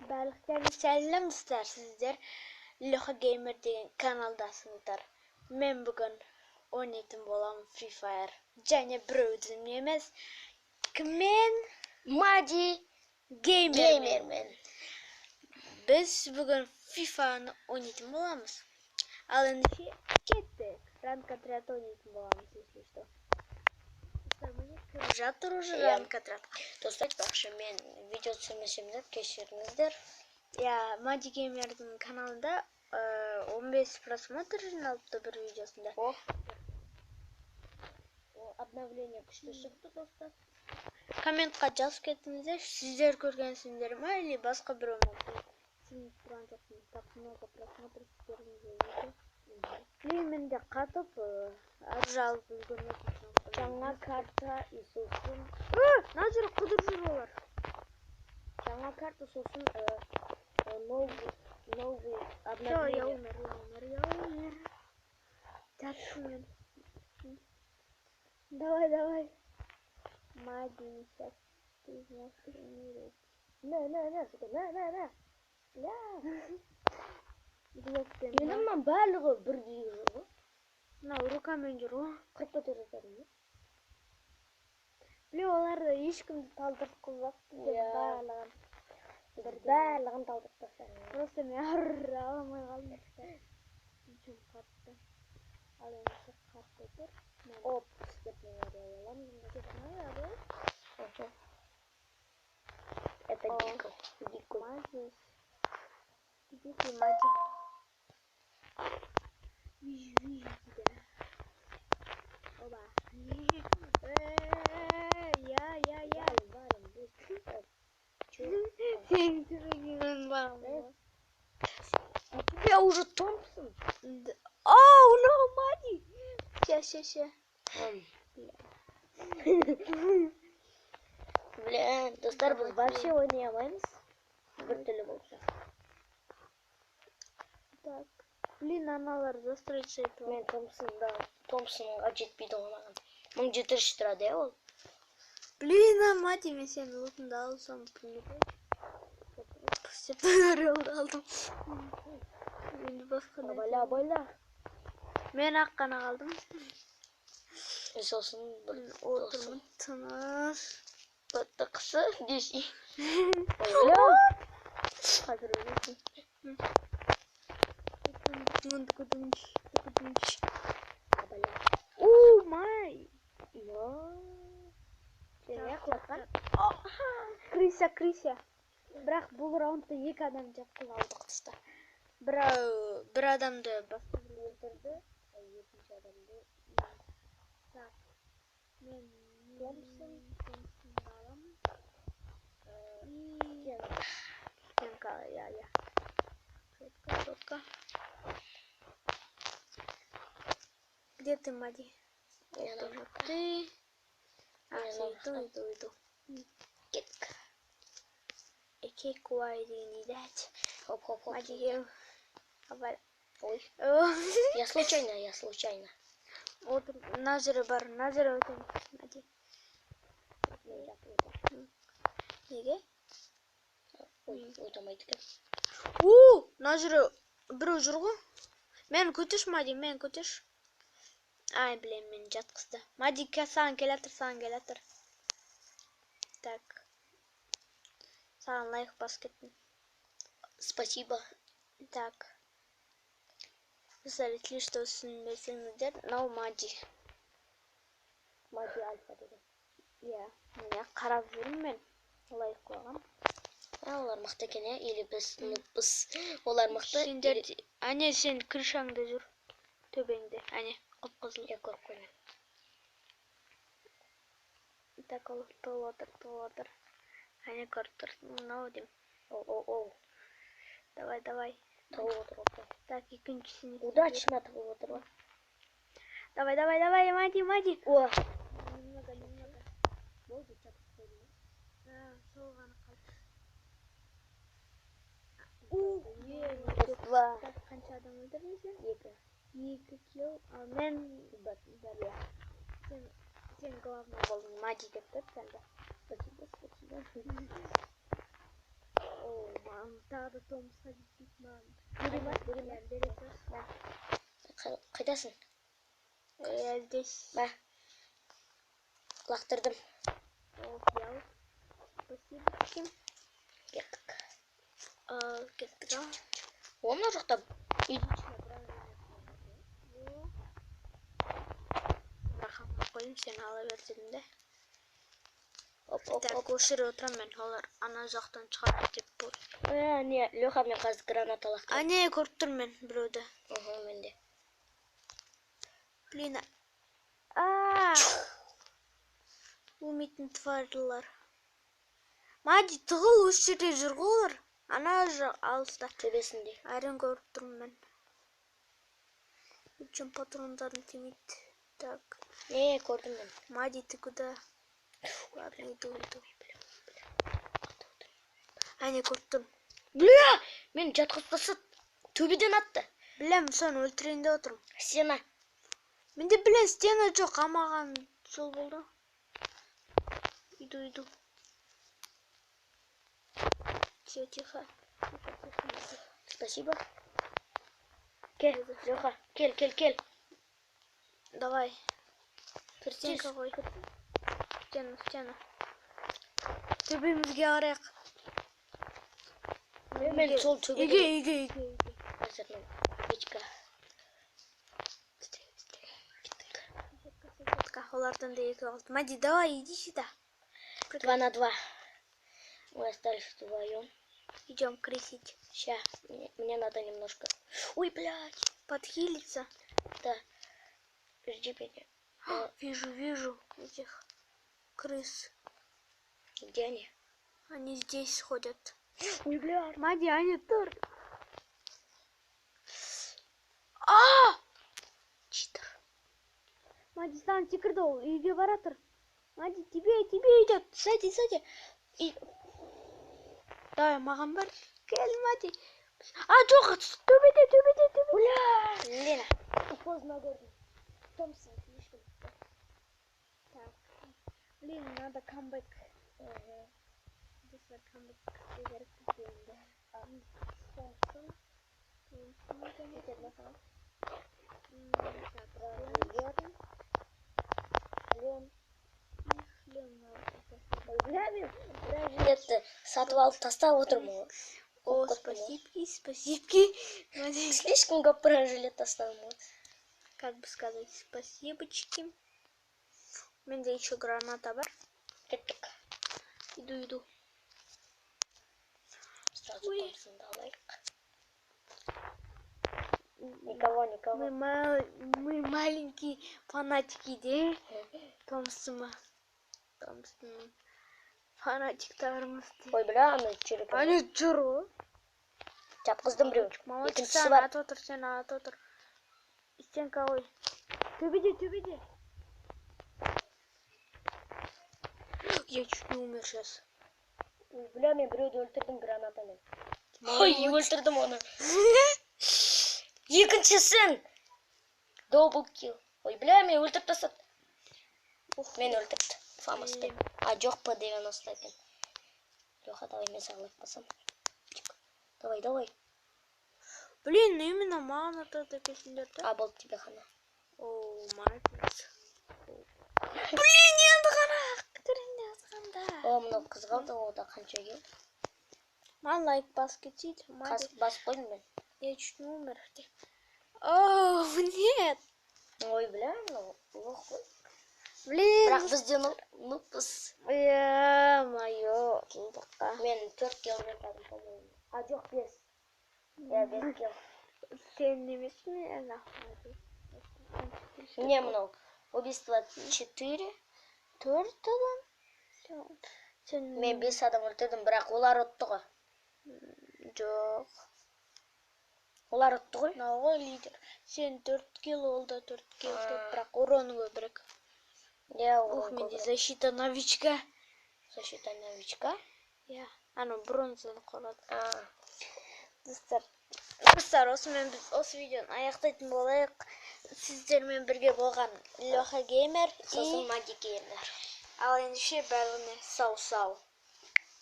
Барлықтарыңызға сәлемдер, сіздер Леха Геймер деген каналдасыңыздар. Мен бүгін ойнайтын боламын Free Fire. Және біреудің емес, кіммен? Мади Геймермен. Біз бүгін FIFA-ны ойнайтын боламыз. Ал ендеше кеттік. Ранг отряд ойнайтын боламыз, если что. Кіріп жатыр уже ранг отрядқа. Достар, бақшы мен видео түсірмесем де кешіріңіздер. Мади Геймердің каналында 15 просмотр жиналыпты бір видеосында. Обновление күшті шықты, достар. Комментқа жазып кетіңіздер, сіздер көргенсіңдер ме, или басқа біреу ме? Сен тұрған жоқпын, так много просмотр сіздеріңіздер. Менде қатып, жалып үлгермейтін. Жаңа карта сосын. Назыр қыдыр жүр олар. Жаңа карта сосын новый обновление. Я умер. Тәтшімен. Давай. Мади, сейчас ты знаешь, умереть. На. Блокпен. Менің барлығы бірдей жүр ғой. Мынау рукамен жүр ғой. Қырып көтеріп жатырмын. Оларды ешкімді талдыртқызбапты деп барлығын талдырып тастадым. Просто мен ала алмай қалдым. Жүн қатты. Ал енді қатты тұр. Оп, степный орел аламын. Это дико. Дикий Мади. Вижу тебя. Оба. Я уже Томпсон. Оу, no, Мади. Ща. Бля, достар, біз вообще ойнай алмаймыз. Бір түрлі болса. Так. Аналар застройшы етіп. Мен Томпсонға жетпейді оңаған. 1700 тұрады, ол. Мади, мен сені лутынды алсам білмейді. Степный орелді алдым. Енді басқа да. Абайла. Мен ақ қана қалдым. Сосын бір отырмын тыныш. Баттықсы десей. Қазір өлесің. Май. Крися. Бірақ бұл раундта екі адам жапқыл алдық тұста. Бір адамды басқа бір өлтірді, екінші адамды. Так. Мен Томпсонды аламын. Кенка, я. Четко. Где ты, Мади? Это же ты. Иду. Кетка. Куай не дать. Хоп. Мади. Ой. Я случайно. Назыры бар. Назыры өтем. Мади. Неге? Ойдамайды екен. Назыры біреу жүр ғой. Мен көтеш, Мади, мен көтеш. Ай, білем, мен жатқызды. Мади, саған келатыр. Так. Саған лайк бас кеттім. Спасибо. Так. Если что түсінбесеңіздер, мынау Мади. Мади альфа деген. Иә, міне қарап жүрмін мен. Лайк қойғам. Олар мықты екен, или біз олар мықты. Әне сен крышаңда жүр. Төбеңде. Әне, қып-қызыл. Я көріп қоймын. Так, ол толатыр. Әне көріп тұрсын, мынау дем. Оу. Давай. Толатыр. Так, екіншісіне. Удачно толатыр. Давай, Мади. О. Немного. Болды, чапсыз қойдым. Сол ғана қалды. Так, қанша адам өлтірдің сен? 2 килл. Ал мен бір. Сен главный болдың, Мади деп тұр сәнді. Спасибо. О, мам. тағы да Томсқа жетпейді маған. Бере ма? Бере сал. Қайдасың? Здесь. Ба. Лақтырдым. Взял. Спасибо. Кеттік. Кеттік, а? Оны жоқтап. Рахамға қойым, сен ала бер дедім де. Оп. Так, осы жерде отырамын мен. Олар ана жақтан шығарып деп болды. Не, Леха мен қазір граната лақтырдым. Не, көріп тұрмын мен біреуді. Мен де. Блин. Өлмейтін тварилар. Мади, тығыл осы жерде жүр ғой олар. Ана жақ алыста. Төбесінде. Әрең көріп тұрмын мен. Үчін патрондарын темейді. Так. Көрдім мен. Мади, ты куда? Ладно, иду. Не көріп тұрмын. Бля! Мен жатқызбасы төбеден атты. Білем, соны өлтірейін деп отырмын. Стена. Менде білем, стена жоқ, амаған сол болды. Иду. Все, тихо. Спасибо. Кел, Леха, кел. Давай. Стенка қой. Стена. Төбемізге қарайық. Мен сол төбеде. Үйге. Қазір мен печка. Олардан да екі алды. Мади, давай, иди сюда. 2 на 2. Мы остались вдвоем. Идем крысить. Ща, мне надо немножко. Ой, блядь. Подхилиться. Да. Жди меня. Вижу этих крыс. Где они? Они здесь ходят. Ой, блядь. Мади, они тут. Читер. Мади, сам секірді ол. Үйге бара тұр. Мади, тебе идет. Сзади. Давай, маған бар. Кел, Мади. Жоқ, төбеде. Бля! Лена. Поздно гордым. Томсон, слишком. Так. Блин, надо камбэк. Здесь камбэк. Жилетті сатып алып тастап отырмын ғой. О, спасибки. Слишком көп бронежилет тастадым ғой. Как бы сказать, спасибочки. У меня еще граната бар. Кеттік. Иду. Сразу Томсонды алайық. Никого. Мы маленькие фанатики, да? Томсона. Фанатиктарымыз. Ой, бля, аны жүрек. Аны жүру. Жапқыздым біреу. Мамочек, Екіншісі сен бар. ат отыр. Стенка ой. Төбеде. Я чуть не умер сейчас. Ой, бля, мен біреуді өлтірдім гранатамен. Ой, өлтірдім оны. Екіншісін. Double kill. Ой, бля, мен өлтіріп тастады. Мен өлтірді. Фамасты. Жоқ, P90 екен. Леха, давай мен сағылып басам. Давай. Блин, именно маған атады екенсіңдер. Болды тебе ғана. О, молодец. Блин, енді ғана түрінде атқанда. Мынау қыз қалды, о да қанша ел. Маған лайк бас кетсейді. Басып қойдым мен. Я чуть не умер. О, нет. Ой, бля, мынау лох қой. Блин. Бірақ бізден нұппыз. Майо. Мен 4 киломен тадым, по-моему. Жоқ, 5. Я 5 кил. Сен немесің? Не, мынау. Убийство 4. 4 адам? Мен 5 адам өлтірдім, бірақ олар ұтты ғой. Жоқ. Олар ұтты ғой. Науға лидер. Сен 4 кил олда 4 кил деп, бірақ уроны көбірек. Ух, менде защита новичка. Защита новичка? Я. Бронзаны қорады. Достар, осымен біз осы видеоны аяқтайтын болайық. Сіздермен бірге болған Леха Геймер сосын Мади Геймер. Ал ендеше бәріне сау.